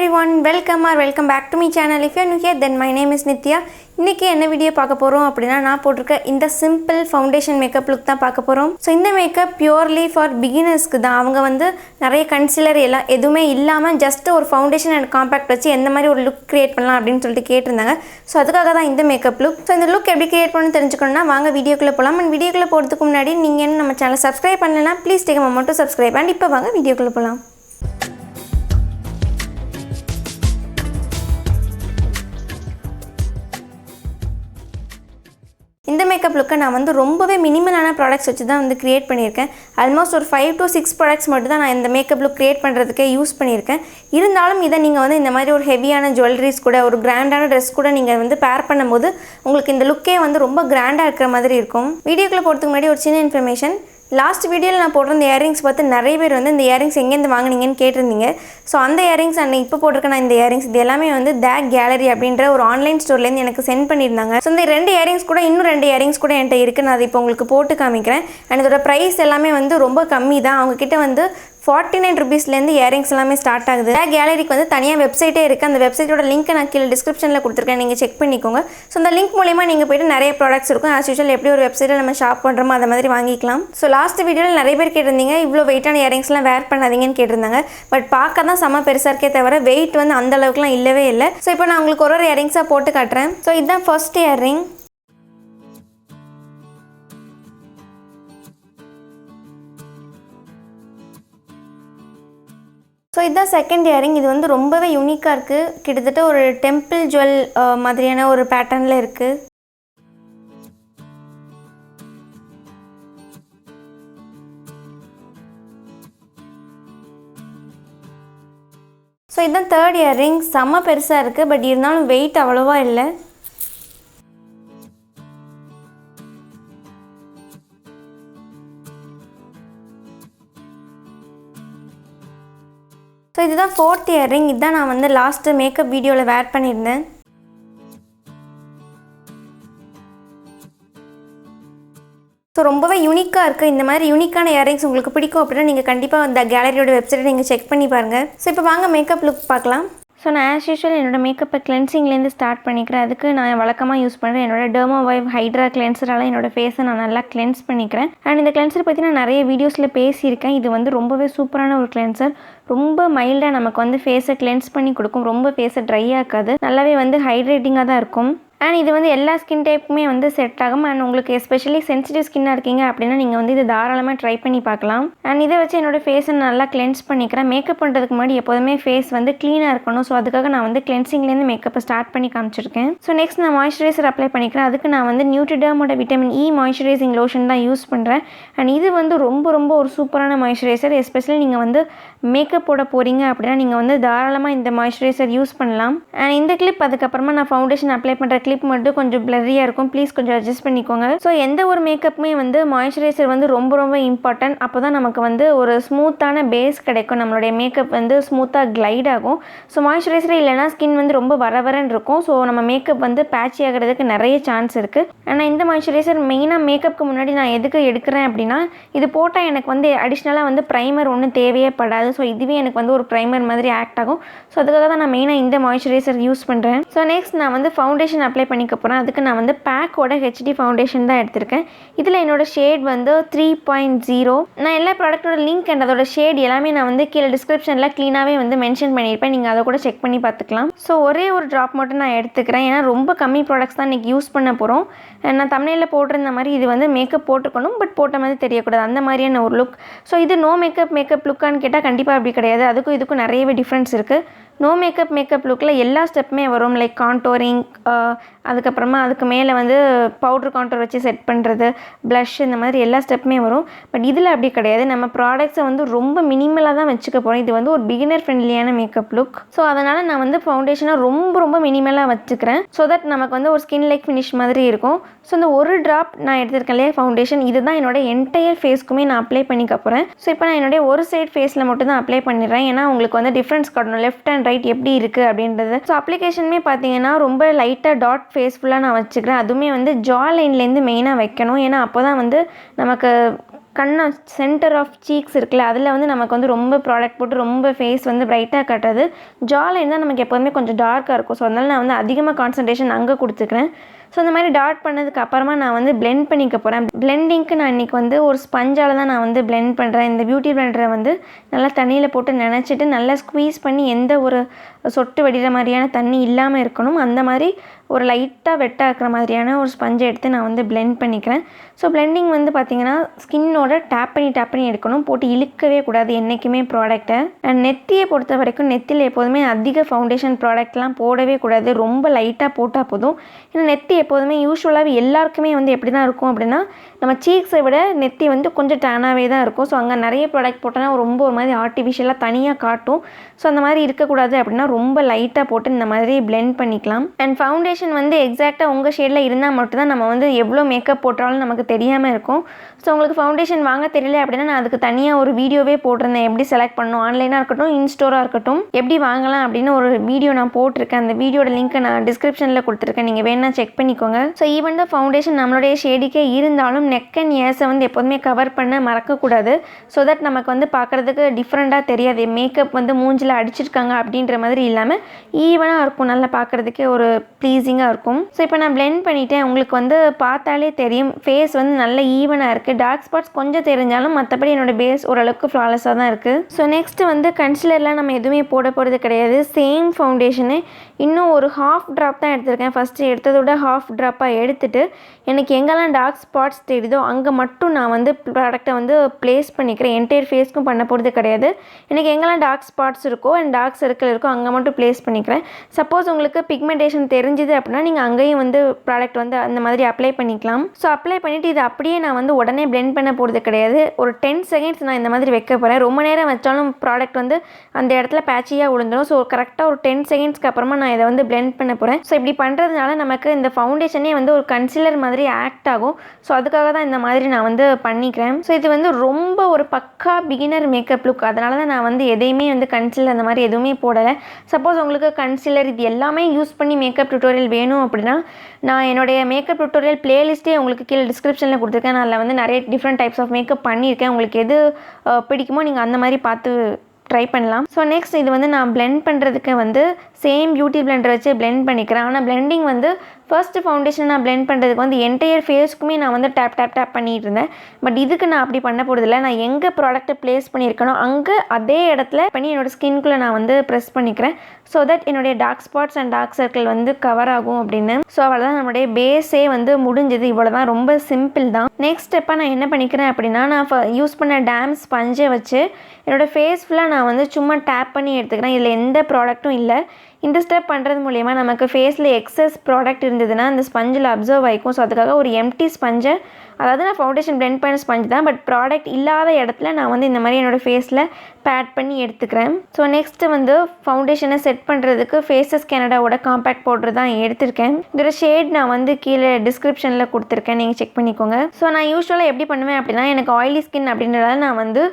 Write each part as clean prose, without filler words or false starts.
everyone, welcome back to my channel. If you are new here, then my name is Nithya. இன்னைக்கு என்ன video பார்க்க போறோம் அப்படினா நான் போட்டுருக்க இந்த சிம்பிள் ஃபவுண்டேஷன் மேக்கப் லுக் தான் பார்க்க போறோம். சோ இந்த மேக்கப் பியூர்லி ஃபார் பிகினர்ஸ்க்கு தான். அவங்க வந்து நிறைய கன்சீலர் எல்லாம் எதுவுமே இல்லாம ஜஸ்ட் ஒரு ஃபவுண்டேஷன் அண்ட் காம்பாக்ட் வச்சு எந்த மாதிரி ஒரு லுக் கிரியேட் பண்ணலாம் அப்படினு சொல்லிட்டு கேட்டிருந்தாங்க. சோ அதுக்காக தான் இந்த மேக்கப் லுக். சோ இந்த லுக் எப்படி கிரியேட் பண்ணனும் தெரிஞ்சுக்கணும்னா வாங்க வீடியோக்குள்ள போலாம். அண்ட் வீடியோக்குள்ள போறதுக்கு முன்னாடி நீங்க என்ன நம்ம சேனலை சப்ஸ்கிரைப் பண்ணலனா please take a moment to subscribe. And இப்போ வாங்க வீடியோக்குள்ள போலாம். இந்த மேக்கப் லுக்கை நான் வந்து ரொம்பவே மினிமலான ப்ராடக்ட்ஸ் வச்சு தான் வந்து கிரியேட் பண்ணியிருக்கேன். ஆல்மோஸ்ட் ஒரு 5 to 6 ப்ராடக்ட்ஸ் மட்டும் தான் நான் இந்த மேக்கப் லுக் கிரியேட் பண்ணுறதுக்கே யூஸ் பண்ணியிருக்கேன். இருந்தாலும் இதை நீங்கள் வந்து இந்த மாதிரி ஒரு ஹெவியான ஜுவல்லரிஸ் கூட ஒரு கிராண்டான ட்ரெஸ் கூட நீங்கள் வந்து பேர் பண்ணும்போது உங்களுக்கு இந்த லுக்கே வந்து ரொம்ப கிராண்டாக இருக்கிற மாதிரி இருக்கும். வீடியோக்குள்ளே போகிறதுக்கு முன்னாடி ஒரு சின்ன இன்ஃபர்மேஷன். லாஸ்ட் வீடியோவில் நான் போட்டிருந்த இயரிங்ஸ் பார்த்து நிறைய பேர் வந்து இந்த இயரிங்ஸ் எங்கேருந்து வாங்கினீங்கன்னு கேட்டிருந்தீங்க. ஸோ அந்த இயரிங்ஸ் அண்ட் இப்போ போட்டிருக்க நான் இந்த இயரிங்ஸ் இது எல்லாமே வந்து தேக் கேலரி அப்படின்ற ஒரு ஆன்லைன் ஸ்டோர்லேருந்து எனக்கு சென்ட் பண்ணியிருந்தாங்க. ஸோ இந்த 2 இயரிங்ஸ் கூட இன்னும் 2 இயரிங்ஸ் கூட என்கிட்ட இருக்குது. நான் அதை இப்போ உங்களுக்கு போட்டு காமிக்கிறேன். அண்ட் இதோட ப்ரைஸ் எல்லாமே வந்து ரொம்ப கம்மி தான். அவங்கக்கிட்ட வந்து 49 rupeesலேருந்து இயரிங்ஸ் எல்லாமே ஸ்டார்ட் ஆகுது. கேலரிக்கு வந்து தனியாக வெப்சைட்டே இருக்குது. அந்த வெப்சைட்டோட லிங்க்கை நான் கீழே டிஸ்கிரிப்ஷனில் கொடுத்துருக்கேன், நீங்கள் செக் பண்ணிக்கோங்க. ஸோ அந்த லிங்க் மூலிமா நீங்கள் போய்ட்டு நிறைய ப்ராடக்ட்ஸ் இருக்கும். ஆஸ் யூஷுவல் எப்படி ஒரு வெப்சைட்டில் நம்ம ஷாப் பண்ணுறோமோ அதை மாதிரி வாங்கிக்கலாம். ஸோ லாஸ்ட் வீடியோவில் நிறைய பேர் கேட்டிருந்தீங்க இவ்வளோ வெயிட்டான இயரிங்ஸ்லாம் வேர் பண்ணாதீங்கன்னு கேட்டிருந்தாங்க. பட் பார்க்க தான் செம்ம பெருசாக இருக்கே தவிர வெயிட் வந்து அந்த அளவுக்குலாம் இல்லவே இல்லை. ஸோ இப்போ நான் உங்களுக்கு ஒரு இயரிங்ஸாக போட்டு காட்டுறேன். ஸோ இதுதான் ஃபர்ஸ்ட் இயரிங். ஸோ இதுதான் செகண்ட் இயரிங். இது வந்து ரொம்பவே யூனிக்காக இருக்குது. கிட்டத்தட்ட ஒரு டெம்பிள் ஜுவல் மாதிரியான ஒரு பேட்டர்னில் இருக்குது. ஸோ இதுதான் தேர்ட் இயரிங். செம்ம பெருசாக இருக்குது. பட் இருந்தாலும் வெயிட் அவ்வளோவா இல்லை. ஸோ இதுதான் ஃபோர்த் இயரிங். இதுதான் நான் வந்து லாஸ்ட்டு மேக்கப் வீடியோவில் வேர் பண்ணியிருந்தேன். ஸோ ரொம்பவே யூனிக்காக இருக்குது. இந்த மாதிரி யூனிக்கான இயரிங்ஸ் உங்களுக்கு பிடிக்கும் அப்படின்னா நீங்கள் கண்டிப்பாக அந்த கேலரியோட வெப்சைட்டை நீங்கள் செக் பண்ணி பாருங்கள். ஸோ இப்போ வாங்க மேக்கப் லுக் பார்க்கலாம். ஸோ நான் ஆஸ் யூஷுவல் என்னோடய மேக்கப்பை கிளென்சிங்லேருந்து ஸ்டார்ட் பண்ணிக்கிறேன். அதுக்கு நான் வழக்கமாக யூஸ் பண்ணுறேன் என்னோடய டெர்மோவைவ் ஹைட்ரா கிளென்சரால் என்னோடய ஃபேஸை நான் நல்லா கிளென்ஸ் பண்ணிக்கிறேன். அண்ட் இந்த கிளென்சர் பற்றி நான் நிறைய வீடியோஸில் பேசியிருக்கேன். இது வந்து ரொம்பவே சூப்பரான ஒரு கிளென்சர். ரொம்ப மைல்டாக நமக்கு வந்து ஃபேஸை கிளென்ஸ் பண்ணி கொடுக்கும். ரொம்ப ஃபேஸை ட்ரை ஆக்காது. நல்லாவே வந்து ஹைட்ரேட்டிங்காக தான் இருக்கும். அண்ட் இது வந்து எல்லா ஸ்கின் டைப்புமே வந்து செட் ஆகும். அண்ட் உங்களுக்கு எஸ்பெஷலி சென்சிட்டிவ் ஸ்கின்னாக இருக்கீங்க அப்படின்னா நீங்கள் வந்து இது தாராளமாக ட்ரை பண்ணி பார்க்கலாம். அண்ட் இதை வச்சு என்னோடய ஃபேஸை நல்லா கிளென்ஸ் பண்ணிக்கிறேன். மேக்கப் பண்ணுறதுக்கு முன்னாடி எப்போதுமே ஃபேஸ் வந்து க்ளீனாக இருக்கணும். ஸோ அதுக்காக நான் வந்து கிளென்சிங்லேருந்து மேக்கப்பை ஸ்டார்ட் பண்ணி காமிச்சிருக்கேன். ஸோ நெக்ஸ்ட் நான் மாய்ஸ்சரைசர் அப்ளை பண்ணிக்கிறேன். அதுக்கு நான் வந்து நியூட்ரிடர்மோட விட்டமின் இ மாய்ஸ்சரைசிங் லோஷன் தான் யூஸ் பண்ணுறேன். அண்ட் இது வந்து ரொம்ப ஒரு சூப்பரான மாய்ஸ்சரைசர். எஸ்பெஷலி நீங்கள் வந்து மேக்கப் போட போகிறீங்க அப்படின்னா நீங்கள் வந்து தாராளமாக இந்த மாய்ஸ்சரைசர் யூஸ் பண்ணலாம். அண்ட் இந்த கிளிப் அதுக்கப்புறமா நான் ஃபவுண்டேஷன் அப்ளை பண்ணுற கிளிப் மட்டும் கொஞ்சம் பிளரியாக இருக்கும். ப்ளீஸ் கொஞ்சம் அட்ஜஸ்ட் பண்ணிக்கோங்க. ஸோ எந்த ஒரு மேக்கப்புமே வந்து மாய்ஸ்சரைசர் வந்து ரொம்ப இம்பார்ட்டன்ட். அப்போ தான் நமக்கு வந்து ஒரு ஸ்மூத்தான பேஸ் கிடைக்கும். நம்மளுடைய மேக்கப் வந்து ஸ்மூத்தாக கிளைட் ஆகும். ஸோ மாய்ஸ்சரைசர் இல்லைனா ஸ்கின் வந்து ரொம்ப வரன்னு இருக்கும். ஸோ நம்ம மேக்கப் வந்து பேட்சி ஆகிறதுக்கு நிறைய சான்ஸ் இருக்குது. ஆனால் இந்த மாய்ஸ்சரைசர் மெயினாக மேக்கப்புக்கு முன்னாடி நான் எதுக்கு எடுக்கிறேன் அப்படின்னா இது போட்டால் எனக்கு வந்து அடிஷ்னலாக வந்து ப்ரைமர் ஒன்றும் தேவையே படாது. ஸோ இதுவே எனக்கு வந்து ஒரு ப்ரைமர் மாதிரி ஆக்ட் ஆகும். ஸோ அதுக்காக தான் நான் மெயினாக இந்த மாய்ஸ்சரைசர் யூஸ் பண்ணுறேன். ஸோ நெக்ஸ்ட் நான் வந்து ஃபவுண்டேஷன் அப்ளை பண்ணிக்க போகிறேன். அதுக்கு நான் வந்து பேக்கோட ஹெச்டி ஃபவுண்டேஷன் தான் எடுத்திருக்கேன். இதில் என்னோடய ஷேட் வந்து 3.0. நான் எல்லா ப்ராடக்ட்டோட லிங்க் அண்ட் அதோட ஷேட் எல்லாமே நான் வந்து கீழே டிஸ்கிரிப்ஷனில் க்ளீனாகவே வந்து மென்ஷன் பண்ணியிருப்பேன். நீங்கள் அதை கூட செக் பண்ணி பார்த்துக்கலாம். ஸோ ஒரே ஒரு ட்ராப் மட்டும் நான் எடுத்துக்கிறேன். ஏன்னா ரொம்ப கம்மி ப்ராடக்ட்ஸ் தான் இன்றைக்கி யூஸ் பண்ண போகிறோம். நான் தமிழில் போட்டிருந்த மாதிரி இது வந்து மேக்கப் போட்டுக்கணும் பட் போட்ட மாதிரி தெரியக்கூடாது அந்த மாதிரியான ஒரு லுக். ஸோ இது நோ மேக்கப் லுக்கான்னு கேட்டால் கண்டிப்பாக அப்படி கிடையாது. அதுக்கும் இதுக்கும் நிறையவே டிஃப்ரென்ஸ் இருக்குது. நோ மேக்கப் லுக்கில் எல்லா ஸ்டெப்புமே வரும். லைக் கான்டோரிங், அதுக்கப்புறமா அதுக்கு மேலே வந்து பவுட்ரு கான்டோர் வச்சு செட் பண்ணுறது, ப்ளஷ், இந்த மாதிரி எல்லா ஸ்டெப்புமே வரும். பட் இதில் அப்படி கிடையாது. நம்ம ப்ராடக்ட்ஸை வந்து ரொம்ப மினிமலாக தான் வச்சுக்க போகிறோம். இது வந்து ஒரு பிகினர் ஃப்ரெண்ட்லியான மேக்கப் லுக். ஸோ அதனால் நான் வந்து ஃபவுண்டேஷனை ரொம்ப மினிமலாக வச்சுக்கிறேன். ஸோ தட் நமக்கு வந்து ஒரு ஸ்கின் லைக் ஃபினிஷ் மாதிரி இருக்கும். ஸோ இந்த ஒரு ட்ராப் நான் எடுத்துருக்கேன் இல்லையா ஃபவுண்டேஷன், இதுதான் என்னோட என்டையர் ஃபேஸ்க்குமே நான் அப்ளை பண்ணிக்க போகிறேன். ஸோ இப்போ நான் என்னுடைய ஒரு சைட் ஃபேஸில் மட்டும் தான் அப்ளை பண்ணிடுறேன். ஏன்னா உங்களுக்கு வந்து டிஃப்ரென்ஸ் காட்டணும் லெஃப்ட் அண்ட் ரைட் எப்படி இருக்குது அப்படின்றது. ஸோ அப்ளிகேஷனுமே பார்த்தீங்கன்னா ரொம்ப லைட்டாக டாட் ஃபேஸ் ஃபுல்லாக நான் வச்சுக்கிறேன். அதுவுமே வந்து ஜா லைன்லேருந்து மெயினாக வைக்கணும். ஏன்னா அப்போ தான் வந்து நமக்கு கண்ணா சென்டர் ஆஃப் சீக்ஸ் இருக்குல்ல, அதில் வந்து நமக்கு வந்து ரொம்ப ப்ராடக்ட் போட்டு ரொம்ப ஃபேஸ் வந்து பிரைட்டாக காட்டுறது. ஜாலைன் தான் நமக்கு எப்போதுமே கொஞ்சம் டார்க்காக இருக்கும். ஸோ அதனால் நான் வந்து அதிகமாக கான்சன்ட்ரேஷன் அங்கே கொடுத்துக்கிறேன். ஸோ இந்த மாதிரி டாட் பண்ணதுக்கு அப்புறமா நான் வந்து பிளெண்ட் பண்ணிக்க போகிறேன். பிளெண்டிங்க்கு நான் இன்றைக்கி வந்து ஒரு ஸ்பஞ்சால் தான் நான் வந்து பிளெண்ட் பண்ணுறேன். இந்த பியூட்டி பிளெண்டரை வந்து நல்லா தண்ணியில் போட்டு நினச்சிட்டு நல்லா ஸ்குவீஸ் பண்ணி எந்த ஒரு சொட்டு வடிகிற மாதிரியான தண்ணி இல்லாமல் இருக்கணும். அந்த மாதிரி ஒரு லைட்டாக வெட்டாக இருக்கிற மாதிரியான ஒரு ஸ்பஞ்சை எடுத்து நான் வந்து பிளெண்ட் பண்ணிக்கிறேன். ஸோ பிளெண்டிங் வந்து பார்த்திங்கன்னா ஸ்கின்னோட டேப் பண்ணி எடுக்கணும். போட்டு இழுக்கவே கூடாது என்றைக்குமே ப்ராடக்ட்டை. அண்ட் நெத்தியை பொறுத்த வரைக்கும் நெத்தியில் எப்போதுமே அதிக ஃபவுண்டேஷன் ப்ராடக்ட்லாம் போடவே கூடாது. ரொம்ப லைட்டாக போட்டால் போதும். ஏன்னா நெத்தி எப்போதுமே யூஸ்வலாகவே எல்லாருக்குமே வந்து எப்படி தான் இருக்கும் அப்படின்னா, நம்ம சீக்ஸை விட நெத்தி வந்து கொஞ்சம் டேனாகவே தான் இருக்கும். ஸோ அங்கே நிறைய ப்ராடக்ட் போட்டோன்னா ரொம்ப ஒரு மாதிரி ஆர்டிஃபிஷியலாக தனியாக காட்டும். ஸோ அந்த மாதிரி இருக்கக்கூடாது அப்படின்னா ரொம்ப லைட்டாக போட்டு இந்த மாதிரி பிளெண்ட் பண்ணிக்கலாம். அண்ட் ஃபவுண்டேஷன் வந்து எக்ஸாக்டாக உங்கள் ஷேடில் இருந்தால் மட்டும்தான் நம்ம வந்து எவ்வளோ மேக்கப் போட்டாலும் நமக்கு தெரியாமல் இருக்கும். ஸோ உங்களுக்கு ஃபவுண்டேஷன் வாங்க தெரியல அப்படின்னா நான் அதுக்கு தனியாக ஒரு வீடியோவே போட்டிருந்தேன். எப்படி செலக்ட் பண்ணணும், ஆன்லைனாக இருக்கட்டும் இன்ஸ்டோராக இருக்கட்டும் எப்படி வாங்கலாம் அப்படின்னு ஒரு வீடியோ நான் போட்டிருக்கேன். அந்த வீடியோட லிங்க்கை நான் டிஸ்கிரிப்ஷனில் கொடுத்துருக்கேன். நீங்கள் வேணா செக் பண்ணிக்கோங்க. ஸோ ஈவன் தான் ஃபவுண்டேஷன் நம்மளுடைய ஷேடிக்கே இருந்தாலும் நெக் அண்ட் ஏஸை வந்து எப்போதுமே கவர் பண்ண மறக்கக்கூடாது. ஸோ தட் நமக்கு வந்து பார்க்குறதுக்கு டிஃப்ரெண்ட்டாக தெரியாது. மேக்கப் வந்து மூஞ்சில் அடிச்சிருக்காங்க அப்படின்ற மாதிரி இல்லாமல் ஈவனாக இருக்கும். நல்லா பார்க்குறதுக்கே ஒரு ப்ளீஸிங்காக இருக்கும். ஸோ இப்போ நான் பிளெண்ட் பண்ணிவிட்டேன். உங்களுக்கு வந்து பார்த்தாலே தெரியும் ஃபேஸ் வந்து நல்ல ஈவனாக இருக்குது. டார்க் ஸ்பாட்ஸ் கொஞ்சம் தெரிஞ்சாலும் மற்றபடி என்னோடய பேஸ் ஓரளவுக்கு ஃப்ளாலஸாக தான் இருக்குது. ஸோ நெக்ஸ்ட்டு வந்து கன்சிலர்லாம் நம்ம எதுவுமே போட போகிறது கிடையாது. சேம் ஃபவுண்டேஷனு இன்னும் ஒரு ஹாஃப் ட்ராப் தான் எடுத்திருக்கேன். ஃபஸ்ட்டு எடுத்ததோட ஹாஃப் ட்ராப்பாக எடுத்துகிட்டு எனக்கு எங்கெல்லாம் டார்க் ஸ்பாட்ஸ் தெரியுதோ அங்கே மட்டும் நான் வந்து ப்ராடக்டை வந்து ப்ளேஸ் பண்ணிக்கிறேன். என்டையர் ஃபேஸ்க்கும் பண்ண போகிறது கிடையாது. எனக்கு எங்கெல்லாம் டார்க் ஸ்பாட்ஸ் இருக்கோ அண்ட் டார்க் சர்க்கிள் இருக்கோ அங்கே மட்டும் ப்ளேஸ் பண்ணிக்கிறேன். சப்போஸ் உங்களுக்கு பிக்மெண்டேஷன் தெரிஞ்சுது அப்படின்னா நீங்கள் அங்கேயும் வந்து ப்ராடக்ட் வந்து அந்த மாதிரி அப்ளை பண்ணிக்கலாம். ஸோ அப்ளை பண்ணிவிட்டு இது அப்படியே நான் வந்து உடனே பிளெண்ட் பண்ண போகிறது கிடையாது. ஒரு 10 செகண்ட்ஸ் நான் இந்த மாதிரி வைக்க போகிறேன். ரொம்ப நேரம் வச்சாலும் ப்ராடக்ட் வந்து அந்த இடத்துல பேச்சியாக விழுந்துடும். ஸோ கரெக்டாக ஒரு 10 செகண்ட்ஸ்க்கு அப்புறமா நான் இதை வந்து பிளெண்ட் பண்ண போகிறேன். ஸோ இப்படி பண்ணுறதுனால நமக்கு இந்த ஃபவுண்டேஷனே வந்து ஒரு கன்சிலர் மாதிரி ஆக்ட் ஆகும். ஸோ அதுக்காக தான் இந்த மாதிரி நான் வந்து பண்ணிக்கிறேன். ஸோ இது வந்து ரொம்ப ஒரு பக்கா பிகினர் மேக்கப் லுக். அதனால தான் நான் வந்து எதையுமே வந்து கன்சிலர் அந்த மாதிரி எதுவுமே போடலை. சப்போஸ் உங்களுக்கு கன்சிலர் இது எல்லாமே யூஸ் பண்ணி மேக்கப் டியூட்டோரியல் வேணும் அப்படின்னா நான் என்னுடைய மேக்கப் டியூட்டோரியல் பிளேலிஸ்ட்டே உங்களுக்கு கீழே டிஸ்கிரிப்ஷனில் கொடுத்துருக்கேன். நான் அதில் வந்து நிறைய டிஃப்ரெண்ட் டைப்ஸ் ஆஃப் மேக்கப் பண்ணியிருக்கேன். உங்களுக்கு எது பிடிக்குமோ நீங்கள் அந்த மாதிரி பார்த்து ட்ரை பண்ணலாம். ஸோ நெக்ஸ்ட் இது வந்து நான் பிளெண்ட் பண்ணுறதுக்கு வந்து சேம் பியூட்டி பிளெண்டர் வச்சு பிளெண்ட் பண்ணிக்கிறேன். ஆனால் பிளெண்டிங் வந்து ஃபர்ஸ்ட் ஃபவுண்டேஷன் நான் பிளெண்ட் பண்ணுறதுக்கு வந்து என்டையர் ஃபேஸ்க்குமே நான் வந்து டேப் பண்ணிகிட்டு இருந்தேன். பட் இதுக்கு நான் அப்படி பண்ண போகிறதில்ல. நான் எங்கே ப்ராடக்ட்டை ப்ளேஸ் பண்ணியிருக்கனோ அங்கே அதே இடத்துல பண்ணி என்னோடய ஸ்கின்குள்ளே நான் வந்து ப்ரெஸ் பண்ணிக்கிறேன். ஸோ தட் என்னுடைய dark spots and dark circle வந்து கவர் ஆகும் அப்படின்னு. ஸோ அவ்வளோதான் நம்மளுடைய பேஸே வந்து முடிஞ்சது. இவ்வளோ தான், ரொம்ப சிம்பிள் தான். நெக்ஸ்ட் ஸ்டெப்பாக நான் என்ன பண்ணிக்கிறேன் அப்படின்னா நான் யூஸ் பண்ண டேம் ஸ்பஞ்சை வச்சு என்னோடய ஃபேஸ் ஃபுல்லாக நான் வந்து சும்மா டேப் பண்ணி எடுத்துக்கிறேன். இதில் எந்த ப்ராடக்ட்டும் இல்லை. இந்த ஸ்டெப் பண்ணுறது மூலிமா நமக்கு ஃபேஸில் எக்ஸஸ் ப்ராடக்ட் இருந்ததுன்னா அந்த ஸ்பஞ்சில் அப்சர்வ் ஆகிக்கும். ஸோ அதுக்காக ஒரு எம்டி ஸ்பஞ்சை, அதாவது நான் ஃபவுண்டேஷன் பிளெண்ட் பண்ண ஸ்பஞ்ச் தான், பட் ப்ராடக்ட் இல்லாத இடத்துல நான் வந்து இந்த மாதிரி என்னோடய ஃபேஸில் பேட் பண்ணி எடுத்துக்கிறேன். ஸோ நெக்ஸ்ட்டு வந்து ஃபவுண்டேஷனை செட் பண்ணுறதுக்கு ஃபேஸஸ் கனடாவோட காம்பேக்ட் பவுடர் தான் எடுத்திருக்கேன். இதோட ஷேட் நான் வந்து கீழே டிஸ்கிரிப்ஷனில் கொடுத்துருக்கேன், நீங்கள் செக் பண்ணிக்கோங்க. ஸோ நான் யூஸ்வலாக எப்படி பண்ணுவேன் அப்படின்னா எனக்கு ஆயிலி ஸ்கின் அப்படின்றதால நான் வந்து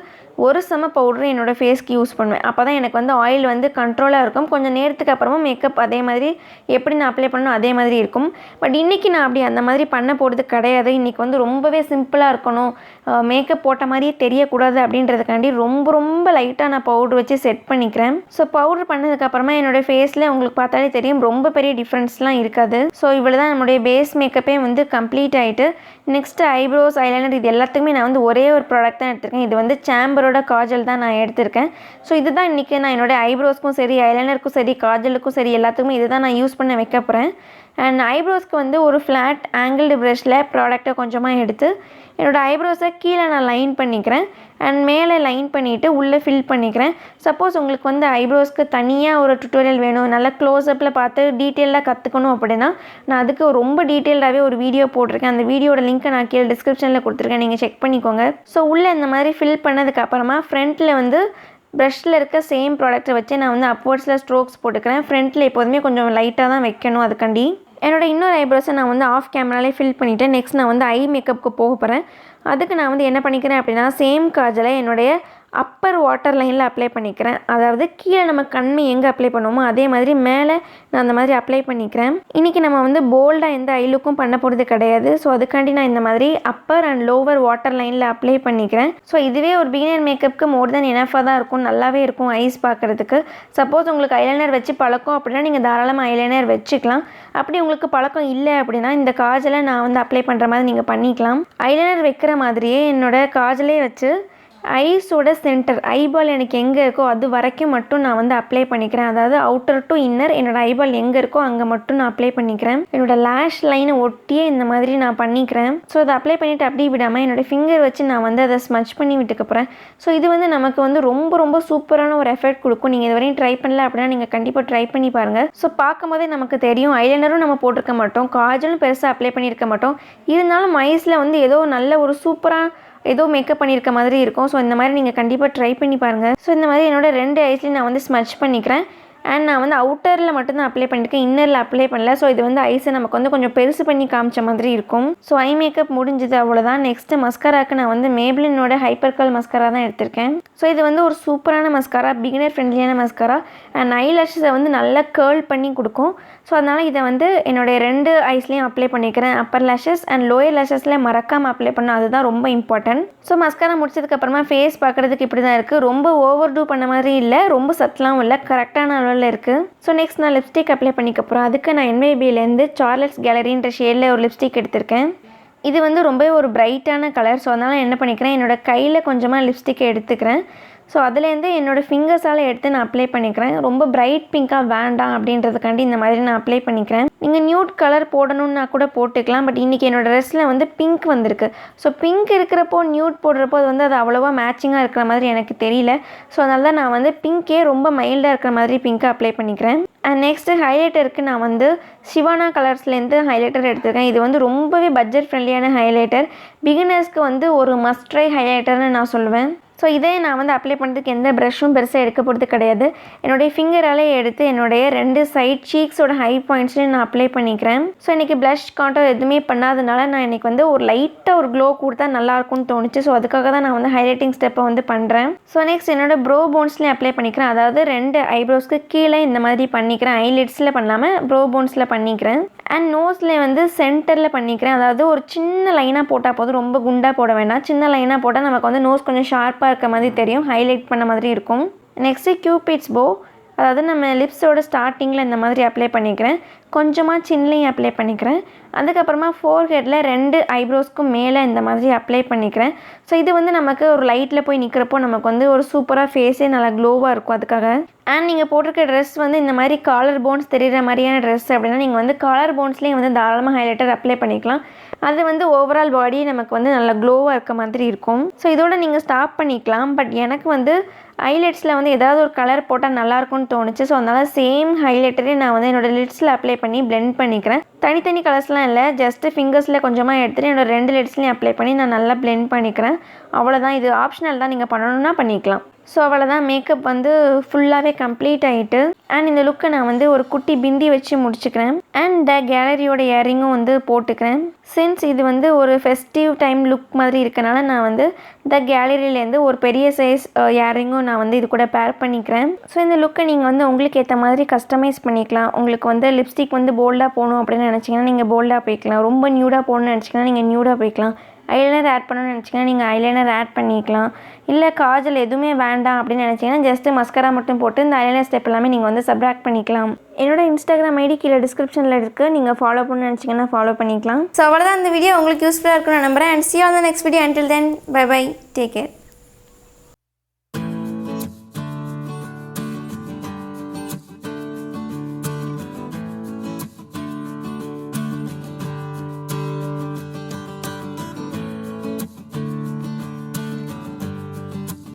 ஒரு சம பவுடர் என்னோடய ஃபேஸ்க்கு யூஸ் பண்ணுவேன். அப்போ தான் எனக்கு வந்து ஆயில் வந்து கண்ட்ரோலாக இருக்கும். கொஞ்சம் நேரத்துக்கு அப்புறமா மேக்கப் அதே மாதிரி எப்படி நான் அப்ளை பண்ணணும் அதே மாதிரி இருக்கும். பட் இன்றைக்கி நான் அப்படி அந்த மாதிரி பண்ண போகிறது கிடையாது. இன்றைக்கி வந்து ரொம்பவே சிம்பிளாக இருக்கணும், மேக்கப் போட்ட மாதிரியே தெரியக்கூடாது அப்படின்றதுக்காண்டி ரொம்ப லைட்டாக நான் பவுடர் வச்சு செட் பண்ணிக்கிறேன். ஸோ பவுடர் பண்ணதுக்கப்புறமா என்னோடய ஃபேஸில் உங்களுக்கு பார்த்தாலே தெரியும் ரொம்ப பெரிய டிஃப்ரென்ஸ்லாம் இருக்காது. ஸோ இவ்வளோ தான் நம்மளுடைய பேஸ் மேக்கப்பே வந்து கம்ப்ளீட் ஆகிட்டு. நெக்ஸ்ட்டு ஐப்ரோஸ், ஐலைனர் இது எல்லாத்துக்குமே நான் வந்து ஒரே ஒரு ப்ராடக்ட் தான் எடுத்திருக்கேன். இது வந்து சாம்பரோட காஜல் தான் நான் எடுத்திருக்கேன். ஸோ இதுதான் இன்றைக்கி நான் என்னோடய ஐப்ரோஸ்க்கும் சரி, ஐலைனருக்கும் சரி, காஜலுக்கும் சரி எல்லாத்துக்குமே இது தான் நான் யூஸ் பண்ண வைக்க போகிறேன். அண்ட் ஐப்ரோஸ்க்கு வந்து ஒரு ஃப்ளாட் ஆங்கிள்டு ப்ரஷில் ப்ராடக்டை கொஞ்சமாக எடுத்து என்னோடய ஐப்ரோஸை கீழே நான் லைன் பண்ணிக்கிறேன். அண்ட் மேலே லைன் பண்ணிவிட்டு உள்ளே ஃபில் பண்ணிக்கிறேன். சப்போஸ் உங்களுக்கு வந்து ஐப்ரோஸ்க்கு தனியாக ஒரு டுட்டோரியல் வேணும், நல்லா க்ளோஸ்அப்பில் பார்த்து டீட்டெயிலாக கற்றுக்கணும் அப்படின்னா நான் அதுக்கு ரொம்ப டீட்டெயில்டாகவே ஒரு வீடியோ போட்டிருக்கேன். அந்த வீடியோட லிங்க்கை நான் கீழே டிஸ்கிரிப்ஷனில் கொடுத்துருக்கேன், நீங்கள் செக் பண்ணிக்கோங்க. ஸோ உள்ளே இந்த மாதிரி ஃபில் பண்ணதுக்கப்புறமா ஃப்ரண்ட்டில் வந்து ப்ரஷில் இருக்க சேம் ப்ராடக்ட்டை வச்சு நான் வந்து அப்வர்ட்ஸில் ஸ்ட்ரோக்ஸ் போட்டுக்கிறேன். ஃப்ரண்ட்டில் எப்போதுமே கொஞ்சம் லைட்டாக தான் வைக்கணும். அதுக்காண்டி என்னோடய இன்னொரு ஐப்ரோஸை நான் வந்து ஆஃப் கேமராலே ஃபில் பண்ணிவிட்டேன். நெக்ஸ்ட் நான் வந்து ஐ மேக்கப்புக்கு போக போகிறேன். அதுக்கு நான் வந்து என்ன பண்ணிக்கிறேன் அப்படின்னா சேம் காஜலை என்னுடைய அப்பர் வாட்டர் லைனில் அப்ளை பண்ணிக்கிறேன். அதாவது கீழே நம்ம கண்மை எங்கே அப்ளை பண்ணுவோமோ அதே மாதிரி மேலே நான் அந்த மாதிரி அப்ளை பண்ணிக்கிறேன். இன்றைக்கி நம்ம வந்து போல்டாக எந்த ஐ லுக்கும் பண்ண போகிறது கிடையாது. ஸோ அதுக்காண்டி நான் இந்த மாதிரி அப்பர் அண்ட் லோவர் வாட்டர் லைனில் அப்ளை பண்ணிக்கிறேன். ஸோ இதுவே ஒரு பிகினர் மேக்கப்புக்கு மோர் தென் எனஃபாக தான் இருக்கும், நல்லாவே இருக்கும் ஐஸ் பார்க்குறதுக்கு. சப்போஸ் உங்களுக்கு ஐலைனர் வச்சு பழக்கம் அப்படின்னா நீங்கள் தாராளமாக ஐலைனர் வச்சுக்கலாம். அப்படி உங்களுக்கு பழக்கம் இல்லை அப்படின்னா இந்த காஜலை நான் வந்து அப்ளை பண்ணுற மாதிரி நீங்கள் பண்ணிக்கலாம். ஐலைனர் வைக்கிற மாதிரியே என்னோட காஜலே வச்சு ஐஸோட சென்டர் ஐபால் எனக்கு எங்கே இருக்கோ அது வரைக்கும் மட்டும் நான் வந்து அப்ளை பண்ணிக்கிறேன். அதாவது அவுட்டர் டு இன்னர் என்னோட ஐபால் எங்கே இருக்கோ அங்கே மட்டும் நான் அப்ளை பண்ணிக்கிறேன். என்னோட லேஷ் லைனை ஒட்டியே இந்த மாதிரி நான் பண்ணிக்கிறேன். ஸோ அதை அப்ளை பண்ணிவிட்டு அப்படி விடாமல் என்னோடய ஃபிங்கர் வச்சு நான் வந்து அதை ஸ்மச் பண்ணி விட்டுக்க போகிறேன். ஸோ இது வந்து நமக்கு வந்து ரொம்ப ரொம்ப சூப்பரான ஒரு எஃபெக்ட் கொடுக்கும். நீங்கள் இதுவரையும் ட்ரை பண்ணல அப்படின்னா நீங்கள் கண்டிப்பாக ட்ரை பண்ணி பாருங்கள். ஸோ பார்க்கும் போதே நமக்கு தெரியும் ஐலைனரும் நம்ம போட்டிருக்க மாட்டோம், காஜலும் பெருசாக அப்ளை பண்ணியிருக்க மாட்டோம். இருந்தாலும் ஐஸில் வந்து ஏதோ நல்ல ஒரு சூப்பராக ஏதோ மேக்கப் பண்ணியிருக்க மாதிரி இருக்கும். ஸோ இந்த மாதிரி நீங்கள் கண்டிப்பாக ட்ரை பண்ணி பாருங்கள். ஸோ இந்த மாதிரி என்னோட 2 ஐஸ்லையும் நான் வந்து ஸ்மச் பண்ணிக்கிறேன். அண்ட் நான் வந்து அவுட்டரில் மட்டும்தான் அப்ளை பண்ணியிருக்கேன், இன்னரில் அப்ளை பண்ணல. ஸோ இது வந்து ஐஸை நமக்கு வந்து கொஞ்சம் பெருசு பண்ணி காமிச்ச மாதிரி இருக்கும். ஸோ ஐ மேக்கப் முடிஞ்சது, அவ்வளோதான். நெக்ஸ்ட்டு மஸ்காராக்கு நான் வந்து மேப்ளினோட ஹைப்பர் கர்ல் மஸ்காரா தான் எடுத்திருக்கேன். ஸோ இது வந்து ஒரு சூப்பரான மஸ்காரா, பிகினர் ஃப்ரெண்ட்லியான மஸ்காரா. அண்ட் ஐ லேஷஸை வந்து நல்லா கேர்ள் பண்ணி கொடுக்கும். ஸோ அதனால் இதை வந்து என்னுடைய 2 ஐஸ்லேயும் அப்ளை பண்ணிக்கிறேன். அப்பர் லேஷஸ் அண்ட் லோயர் லேஷஸில் மறக்காமல் அப்ளை பண்ணணும், அதுதான் ரொம்ப இம்பார்ட்டன்ட். ஸோ மஸ்காரா முடிச்சதுக்கப்புறமா ஃபேஸ் பார்க்குறதுக்கு இப்படி தான் இருக்குது. ரொம்ப ஓவர் டூ பண்ண மாதிரி இல்லை, ரொம்ப சத்தலாம் இல்லை, கரெக்டான அளவில் இருக்குது. ஸோ நெக்ஸ்ட் நான் லிப்ஸ்டிக் அப்ளை பண்ணிக்க போகிறேன். அதுக்கு நான் NYBலேருந்து சார்லட்ஸ் கேலரின்ற ஷேடில் ஒரு லிப்ஸ்டிக் எடுத்திருக்கேன். இது வந்து ரொம்பவே ஒரு பிரைட்டான கலர். ஸோ அதனால் என்ன பண்ணிக்கிறேன், என்னோடய கையில் கொஞ்சமாக லிப்ஸ்டிக்கை எடுத்துக்கிறேன். ஸோ அதுலேருந்து என்னோடய ஃபிங்கர்ஸால் எடுத்து நான் அப்ளை பண்ணிக்கிறேன். ரொம்ப பிரைட் பிங்காக வேண்டாம் அப்படின்றதுக்காண்டி இந்த மாதிரி நான் அப்ளை பண்ணிக்கிறேன். நீங்கள் நியூட் கலர் போடணுன்னா கூட போட்டுக்கலாம். பட் இன்றைக்கி என்னோடய ட்ரெஸ்ஸில் வந்து பிங்க் வந்திருக்கு. ஸோ பிங்க் இருக்கிறப்போ நியூட் போடுறப்போ அது வந்து அது அவ்வளோவா மேட்சிங்காக இருக்கிற மாதிரி எனக்கு தெரியல. ஸோ அதனால தான் நான் வந்து பிங்க்கே ரொம்ப மைல்டாக இருக்கிற மாதிரி பிங்க்கை அப்ளை பண்ணிக்கிறேன். அண்ட் நெக்ஸ்ட்டு ஹைலைட்டருக்கு நான் வந்து சிவானா கலர்ஸ்லேருந்து ஹைலைட்டர் எடுத்திருக்கேன். இது வந்து ரொம்பவே பட்ஜெட் ஃப்ரெண்ட்லியான ஹைலைட்டர், பிகினர்ஸ்க்கு வந்து ஒரு மஸ்ட் ட்ரை ஹைலைட்டர்னு நான் சொல்லுவேன். ஸோ இதே நான் வந்து அப்ளை பண்ணுறதுக்கு எந்த ப்ரஷ்ஷும் பெருசாக எடுக்க போகிறது கிடையாது. என்னுடைய ஃபிங்கராலே எடுத்து என்னுடைய 2 சைட் சீக்ஸோட ஹை பாயிண்ட்ஸ்லையும் நான் அப்ளை பண்ணிக்கிறேன். ஸோ இன்றைக்கி ப்ளஷ் கான்டர் எதுவுமே பண்ணாதனால நான் இன்றைக்கி வந்து ஒரு லைட்டாக ஒரு க்ளோ கொடுத்தா நல்லாயிருக்கும்னு தோணுச்சு. ஸோ அதுக்காக தான் நான் வந்து ஹைலைட்டிங் ஸ்டெப்பை வந்து பண்ணுறேன். ஸோ நெக்ஸ்ட் என்னோடய ப்ரோ போன்ஸ்லேயும் அப்ளை பண்ணிக்கிறேன். அதாவது 2 ஐப்ரோஸ்க்கு கீழே இந்த மாதிரி பண்ணிக்கிறேன். ஐலிட்ஸில் பண்ணாமல் ப்ரோ போன்ஸில் பண்ணிக்கிறேன். அண்ட் நோஸில் வந்து சென்டரில் பண்ணிக்கிறேன். அதாவது ஒரு சின்ன லைனாக போட்டால் போதும், ரொம்ப குண்டாக போட வேண்டாம். சின்ன லைனாக போட்டால் நமக்கு வந்து நோஸ் கொஞ்சம் ஷார்ப்பாக இருக்க மாதிரி தெரியும், ஹைலைட் பண்ண மாதிரி இருக்கும். நெக்ஸ்ட்டு கியூபிட்ஸ் போ, அதாவது நம்ம லிப்ஸோட ஸ்டார்டிங்கில் இந்த மாதிரி அப்ளை பண்ணிக்கிறேன். கொஞ்சமாக சின்லையும் அப்ளை பண்ணிக்கிறேன். அதுக்கப்புறமா ஃபோர்ஹெட்டில் 2 ஐப்ரோஸ்க்கும் மேலே இந்த மாதிரி அப்ளை பண்ணிக்கிறேன். ஸோ இது வந்து நமக்கு ஒரு லைட்டில் போய் நிற்கிறப்போ நமக்கு வந்து ஒரு சூப்பராக ஃபேஸே நல்லா க்ளோவாக இருக்கும் அதுக்காக. அண்ட் நீங்கள் போட்டிருக்க ட்ரெஸ் வந்து இந்த மாதிரி காலர் போன்ஸ் தெரிகிற மாதிரியான ட்ரெஸ் அப்படின்னா நீங்கள் வந்து காலர் போன்ஸ்லேயும் வந்து தாராளமாக ஹைலைட்டர் அப்ளை பண்ணிக்கலாம். அது வந்து ஓவரால் பாடி நமக்கு வந்து நல்லா க்ளோவாக இருக்க மாதிரி இருக்கும். ஸோ இதோட நீங்கள் ஸ்டாப் பண்ணிக்கலாம். பட் எனக்கு வந்து ஹைலைட்ஸில் வந்து ஏதாவது ஒரு கலர் போட்டால் நல்லாயிருக்கும்னு தோணுச்சு. ஸோ அதனால் சேம் ஹைலைட்டரே நான் வந்து என்னோடய லிட்ஸில் அப்ளை பண்ணி பிளெண்ட் பண்ணிக்கிறேன். தனித்தனி கலர்ஸ்லாம் இல்லை, ஜஸ்ட்டு ஃபிங்கர்ஸில் கொஞ்சமாக எடுத்துகிட்டு என்னோடய 2 லிட்ஸ்லையும் அப்ளை பண்ணி நான் நல்லா பிளெண்ட் பண்ணிக்கிறேன். அவ்வளோதான், இது ஆப்ஷனல் தான், நீங்கள் பண்ணணுன்னா பண்ணிக்கலாம். ஸோ அவ்வளோதான், மேக்கப் வந்து ஃபுல்லாகவே கம்ப்ளீட் ஆகிட்டு. அண்ட் இந்த லுக்கை நான் வந்து ஒரு குட்டி பிந்தி வச்சு முடிச்சுக்கிறேன். அண்ட் த கேலரியோட இயரிங்கும் வந்து போட்டுக்கிறேன். சின்ஸ் இது வந்து ஒரு ஃபெஸ்டிவ் டைம் லுக் மாதிரி இருக்கனால நான் வந்து த கேலரியிலேருந்து ஒரு பெரிய சைஸ் இயரிங்கும் நான் வந்து இது கூட பேர் பண்ணிக்கிறேன். ஸோ இந்த லுக்கை நீங்கள் வந்து உங்களுக்கு ஏற்ற மாதிரி கஸ்டமைஸ் பண்ணிக்கலாம். உங்களுக்கு வந்து லிப்ஸ்டிக் வந்து போல்டாக போகணும் அப்படின்னு நினச்சிங்கன்னா நீங்கள் போல்டாக போய்க்கலாம். ரொம்ப நியூடாக போகணுன்னு நினச்சிங்கன்னா நீங்கள் நியூடாக போய்க்கலாம். ஐலைனர் ஆட் பண்ணணும்னு நினச்சிங்கன்னா நீங்கள் ஐலைனர் ஆட் பண்ணிக்கலாம். இல்லை காஜல் எதுவுமே வேண்டாம் அப்படின்னு நினச்சிங்கன்னா ஜஸ்ட்டு மஸ்கரா மட்டும் போட்டு இந்த ஐலைனர் ஸ்டெப் எல்லாமே நீங்கள் வந்து சப்ராக்ட் பண்ணிக்கலாம். என்னோடய இன்ஸ்டாகிராம் ஐடி கீழே டிஸ்கிரிப்ஷனில் இருக்குது, நீங்கள் ஃபாலோ பண்ணணும்னு நினச்சிங்கன்னா ஃபாலோ பண்ணிக்கலாம். ஸோ அவ்வளோதான், இந்த வீடியோ உங்களுக்கு யூஸ்ஃபுல்லாக இருக்குன்னு நம்புகிறேன். And see you on the next video. Until then, bye bye, take care.